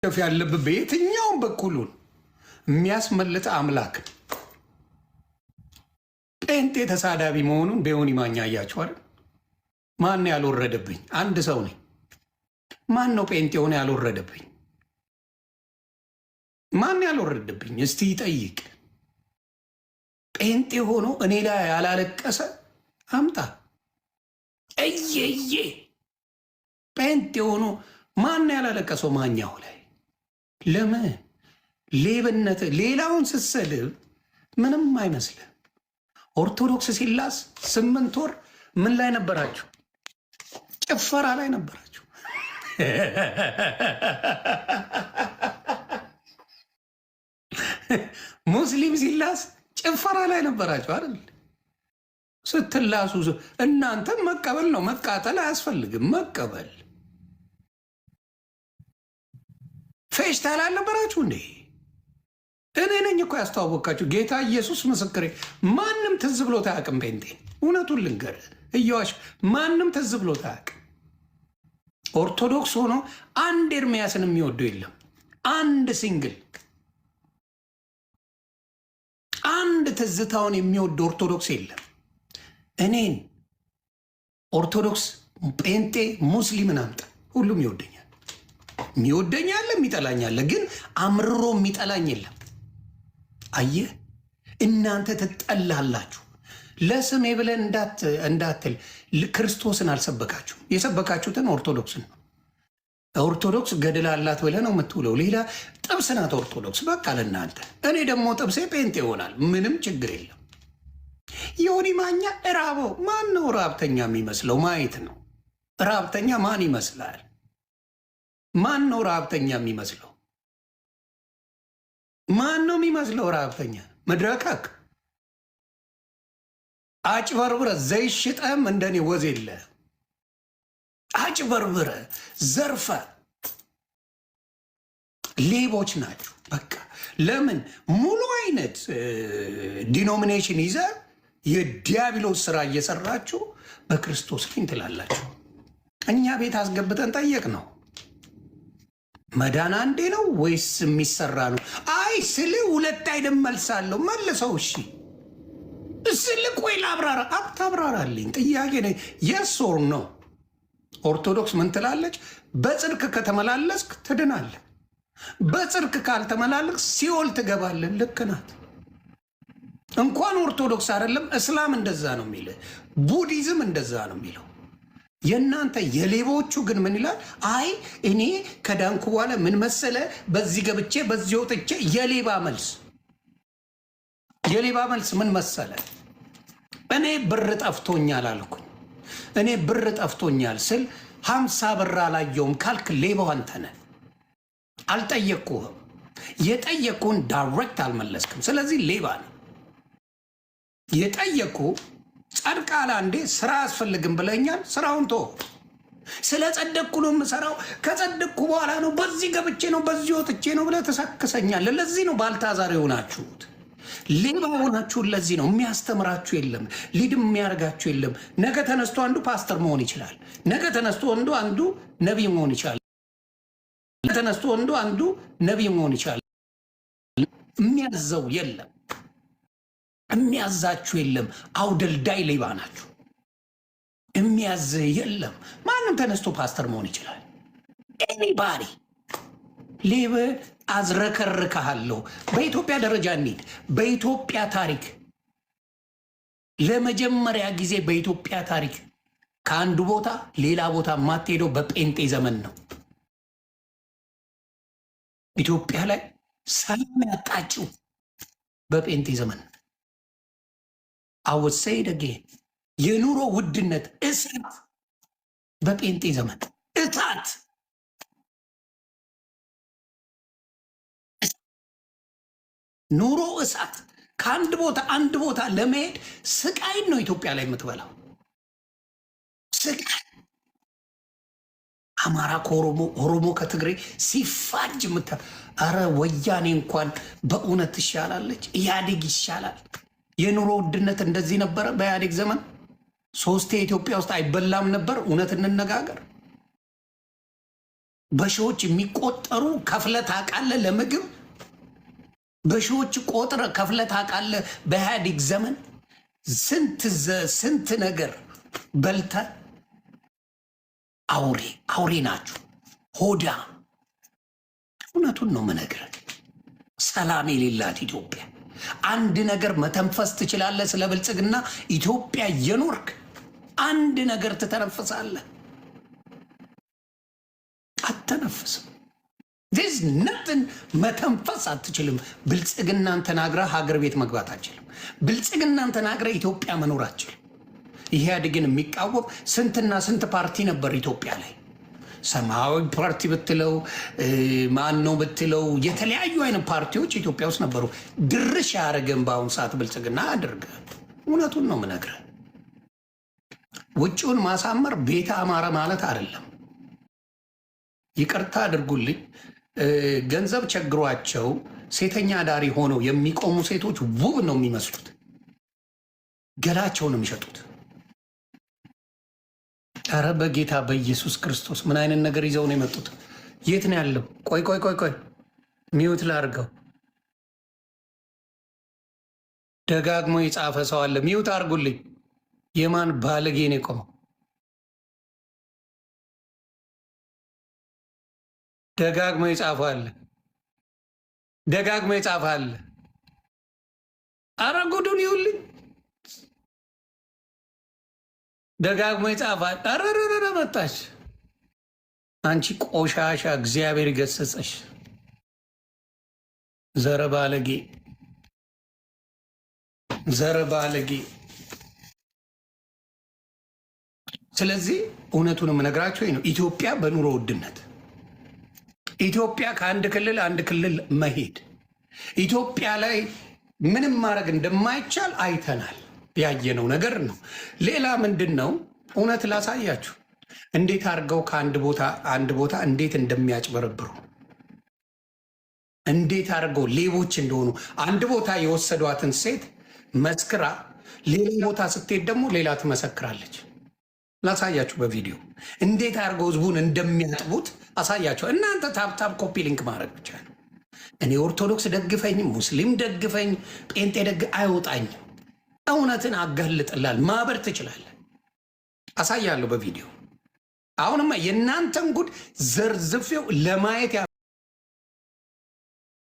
ከፍ ያለበት በየትኛውም በኩሉን የሚያስመልጥ አምላክ ጴንጤ ተሳዳቢ መሆኑን በዮኒ ማኛ እያቸዋል። ማን ያልወረደብኝ? አንድ ሰው ነኝ። ማን ነው ጴንጤ ሆነ ያልወረደብኝ? ማን ያልወረደብኝ? እስቲ ይጠይቅ። ጴንጤ ሆኖ እኔ ላይ ያላለቀሰ አምጣ። እየዬ ጴንጤ ሆኖ ማን ያላለቀሰው? ማኛው ላይ ለምን ሌብነት? ሌላውን ስትሰድብ ምንም አይመስልም። ኦርቶዶክስ ሲላስ 8 ወር ምን ላይ ነበራችሁ? ጭፈራ ላይ ነበራችሁ። ሙስሊም ሲላስ ጭፈራ ላይ ነበራችሁ አይደል? ስትላሱ እናንተም መቀበል ነው፣ መቃጠል አያስፈልግም። መቀበል ፌሽታ ላይ አልነበራችሁ እንዴ? እኔ ነኝ እኮ ያስተዋወቃችሁ። ጌታ ኢየሱስ ምስክሬ፣ ማንም ትዝ ብሎት አያውቅም። ጴንጤን እውነቱን ልንገር እየዋሽ ማንም ትዝ ብሎት አያውቅም። ኦርቶዶክስ ሆኖ አንድ ኤርሚያስን የሚወደው የለም። አንድ ሲንግል አንድ ትዝታውን የሚወደው ኦርቶዶክስ የለም። እኔን ኦርቶዶክስ፣ ጴንጤ፣ ሙስሊምን አምጣ፣ ሁሉም ይወደኛል። የሚወደኛለ የሚጠላኛለ፣ ግን አምርሮ የሚጠላኝ የለም። አየህ፣ እናንተ ትጠላላችሁ። ለስሜ ብለን እንዳትል ክርስቶስን አልሰበካችሁም። የሰበካችሁትን ኦርቶዶክስን ነው። ኦርቶዶክስ ገድል አላት ብለህ ነው የምትውለው። ሌላ ጥብስ ናት ኦርቶዶክስ። በቃ ለእናንተ። እኔ ደግሞ ጥብሴ ጴንጤ ይሆናል። ምንም ችግር የለም። ዮኒ ማኛ ራበው። ማን ነው ረሀብተኛ የሚመስለው? ማየት ነው። ረሀብተኛ ማን ይመስላል? ማን ነው ረሀብተኛ የሚመስለው? ማን ነው የሚመስለው ረሀብተኛ? መድረካክ አጭበርብረ ዘይት ሽጠም እንደኔ ወዝ የለ። አጭበርብረ ዘርፈ ሌቦች ናችሁ። በቃ ለምን ሙሉ አይነት ዲኖሚኔሽን ይዘ የዲያብሎስ ስራ እየሰራችሁ በክርስቶስ ላይ ትላላችሁ። እኛ ቤት አስገብተን ጠየቅ ነው። መዳን አንዴ ነው ወይስ የሚሰራ ነው? አይ ስል ሁለት አይደም መልሳለሁ። መልሰው እሺ ስል ቆይ ላብራራ። አታብራራልኝ። ጥያቄ ነ የስ ኦር ኖ። ኦርቶዶክስ ምን ትላለች? በጽድቅ ከተመላለስክ ትድናለህ፣ በጽድቅ ካልተመላለክ ሲኦል ትገባለህ። ልክ ናት። እንኳን ኦርቶዶክስ አይደለም እስላም እንደዛ ነው የሚል፣ ቡዲዝም እንደዛ ነው የሚለው። የእናንተ የሌቦቹ ግን ምን ይላል? አይ እኔ ከዳንኩ በኋላ ምን መሰለ፣ በዚህ ገብቼ በዚህ ወጥቼ። የሌባ መልስ ምን መሰለ? እኔ ብር ጠፍቶኛል አልኩኝ። እኔ ብር ጠፍቶኛል ስል 50 ብር አላየውም ካልክ ሌባው አንተ ነህ። አልጠየቅኩህም። የጠየቅኩህን ዳይሬክት አልመለስክም። ስለዚህ ሌባ ነው። የጠየቅኩ ጸድቃላ እንዴ ስራ አያስፈልግም ብለኛል። ስራውን ቶ ስለ ጸደቅኩ ነው የምሰራው። ከጸደቅኩ በኋላ ነው በዚህ ገብቼ ነው በዚህ ወጥቼ ነው ብለህ ተሰክሰኛለህ። ለዚህ ነው ባልታዛር የሆናችሁት፣ ሌባ ሆናችሁን። ለዚህ ነው የሚያስተምራችሁ የለም፣ ሊድም የሚያደርጋችሁ የለም። ነገ ተነስቶ አንዱ ፓስተር መሆን ይችላል። ነገ ተነስቶ አንዱ ነቢይ መሆን ይችላል። ተነስቶ አንዱ ነቢይ መሆን ይችላል። የሚያዘው የለም፣ የሚያዛችሁ የለም። አውደልዳይ ሌባ ናችሁ። የሚያዝህ የለም። ማንም ተነስቶ ፓስተር መሆን ይችላል። ኤኒባዲ ሌባ አዝረከርካለሁ። በኢትዮጵያ ደረጃ እንሂድ። በኢትዮጵያ ታሪክ ለመጀመሪያ ጊዜ በኢትዮጵያ ታሪክ ከአንዱ ቦታ ሌላ ቦታ የማትሄደው በጴንጤ ዘመን ነው። ኢትዮጵያ ላይ ሰላም ያጣችው በጴንጤ ዘመን። አወሰይ ደጌ የኑሮ ውድነት እሳት በጴንጤ ዘመን እሳት። ኑሮ እሳት። ከአንድ ቦታ አንድ ቦታ ለመሄድ ስቃይን ነው ኢትዮጵያ ላይ የምትበላው። ስቃይ። አማራ ከኦሮሞ፣ ኦሮሞ ከትግሬ ሲፋጅ አረ ወያኔ እንኳን በእውነት ትሻላለች። ኢህአዴግ ይሻላል። የኑሮ ውድነት እንደዚህ ነበረ በኢህአዴግ ዘመን። 3 ኢትዮጵያ ውስጥ አይበላም ነበር። እውነት እንነጋገር። በሺዎች የሚቆጠሩ ከፍለህ ታውቃለህ? ለምግብ በሺዎች ቆጥረ ከፍለህ ታውቃለህ? በኢህአዴግ ዘመን ስንት ነገር በልተ አውሬ ናችሁ። ሆዳ እውነቱን ነው የምነግርህ። ሰላም የሌላት ኢትዮጵያ። አንድ ነገር መተንፈስ ትችላለህ። ስለ ብልጽግና ኢትዮጵያ እየኖርክ አንድ ነገር ትተነፍሳለህ? አትተነፍስም። ዚስ ነትን መተንፈስ አትችልም። ብልጽግናን ተናግረህ ሀገር ቤት መግባት አትችልም። ብልጽግናን ተናግረህ ኢትዮጵያ መኖር አትችልም። ኢህአዴግን የሚቃወም ስንትና ስንት ፓርቲ ነበር ኢትዮጵያ ላይ። ሰማያዊ ፓርቲ ብትለው ማን ነው ብትለው የተለያዩ አይነት ፓርቲዎች ኢትዮጵያ ውስጥ ነበሩ። ድርሽ ያደረገን በአሁኑ ሰዓት ብልጽግና አድርገ። እውነቱን ነው የምነግርህ። ውጭውን ማሳመር ቤተ አማረ ማለት አይደለም። ይቅርታ አድርጉልኝ። ገንዘብ ቸግሯቸው ሴተኛ ዳሪ ሆነው የሚቆሙ ሴቶች ውብ ነው የሚመስሉት። ገላቸው ነው የሚሸጡት። ኧረ በጌታ በኢየሱስ ክርስቶስ ምን አይነት ነገር ይዘው ነው የመጡት? የት ነው ያለው? ቆይ ሚዩት ላድርገው። ደጋግሞ የጻፈ ሰው አለ። ሚዩት አድርጉልኝ። የማን ባለጌ ነው የቆመው? ደጋግሞ የጻፈ አለ። ኧረ ጉዱን ይውልኝ። ደጋግሞ ይጻፋል። አረረረ መጣች። አንቺ ቆሻሻ እግዚአብሔር ይገሰጸሽ። ዘረ ባለጌ። ስለዚህ እውነቱን የምነግራቸው ነው። ኢትዮጵያ በኑሮ ውድነት፣ ኢትዮጵያ ከአንድ ክልል አንድ ክልል መሄድ፣ ኢትዮጵያ ላይ ምንም ማድረግ እንደማይቻል አይተናል። ያየነው ነገር ነው። ሌላ ምንድን ነው? እውነት ላሳያችሁ እንዴት አድርገው ከአንድ ቦታ እንዴት እንደሚያጭበረብሩ፣ እንዴት አድርገው ሌቦች እንደሆኑ። አንድ ቦታ የወሰዷትን ሴት መስክራ ሌላ ቦታ ስትሄድ ደግሞ ሌላ ትመሰክራለች። ላሳያችሁ በቪዲዮ እንዴት አድርገው ህዝቡን እንደሚያጥቡት አሳያቸው። እናንተ ታፕታፕ ኮፒ ሊንክ ማድረግ ብቻ ነው። እኔ ኦርቶዶክስ ደግፈኝ፣ ሙስሊም ደግፈኝ፣ ጴንጤ አይወጣኝም። እውነትን አጋልጥላል ማበር ትችላለህ። አሳያለሁ በቪዲዮ። አሁንማ የእናንተን ጉድ ዘርዝፌው ለማየት